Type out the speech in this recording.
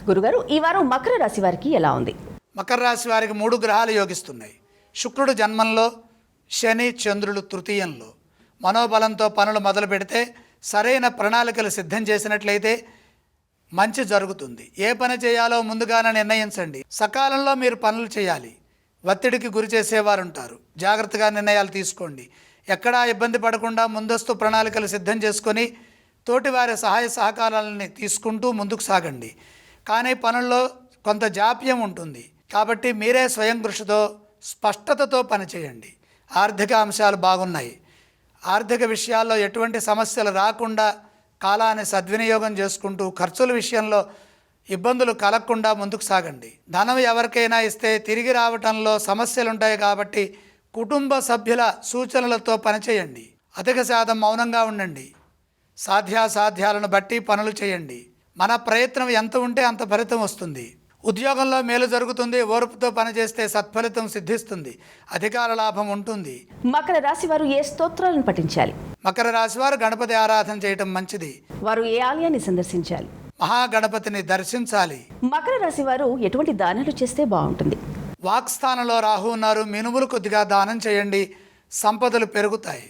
గురుగారు, ఈ వారం మకర రాశి వారికి ఎలా ఉంది? మకర రాశి వారికి 3 గ్రహాలు యోగిస్తున్నాయి. శుక్రుడు జన్మంలో, శని చంద్రుడు తృతీయంలో. మనోబలంతో పనులు మొదలు పెడితే, సరైన ప్రణాళికలు సిద్ధం చేసినట్లయితే మంచి జరుగుతుంది. ఏ పని చేయాలో ముందుగానే నిర్ణయించండి. సకాలంలో మీరు పనులు చేయాలి. ఒత్తిడికి గురి చేసేవారు ఉంటారు. జాగ్రత్తగా నిర్ణయాలు తీసుకోండి. ఎక్కడా ఇబ్బంది పడకుండా ముందస్తు ప్రణాళికలు సిద్ధం చేసుకొని తోటివారి సహాయ సహకారాలని తీసుకుంటూ ముందుకు సాగండి. కానీ పనుల్లో కొంత జాప్యం ఉంటుంది. కాబట్టి మీరే స్వయం కృషితో స్పష్టతతో పనిచేయండి. ఆర్థిక అంశాలు బాగున్నాయి. ఆర్థిక విషయాల్లో ఎటువంటి సమస్యలు రాకుండా కాలాన్ని సద్వినియోగం చేసుకుంటూ ఖర్చుల విషయంలో ఇబ్బందులు కలగకుండా ముందుకు సాగండి. ధనం ఎవరికైనా ఇస్తే తిరిగి రావటంలో సమస్యలు ఉంటాయి. కాబట్టి కుటుంబ సభ్యుల సూచనలతో పనిచేయండి. అధిక శాతం మౌనంగా ఉండండి. సాధ్యాసాధ్యాలను బట్టి పనులు చేయండి. మన ప్రయత్నం ఎంత ఉంటే అంత ఫలితం వస్తుంది. ఉద్యోగంలో మేలు జరుగుతుంది. ఓర్పుతో పనిచేస్తే సత్ఫలితం సిద్ధిస్తుంది. అధికార లాభం ఉంటుంది. మకర రాశి వారు ఏ స్తోత్రాలను పఠించాలి? మకర రాశి వారు గణపతి ఆరాధన చేయటం మంచిది. వారు ఏ ఆలయాన్ని సందర్శించాలి? మహాగణపతిని దర్శించాలి. మకర రాశి వారు ఎటువంటి దానాలు చేస్తే బాగుంటుంది? వాక్స్థానంలో రాహు ఉన్నారు. మినుములు కొద్దిగా దానం చేయండి. సంపదలు పెరుగుతాయి.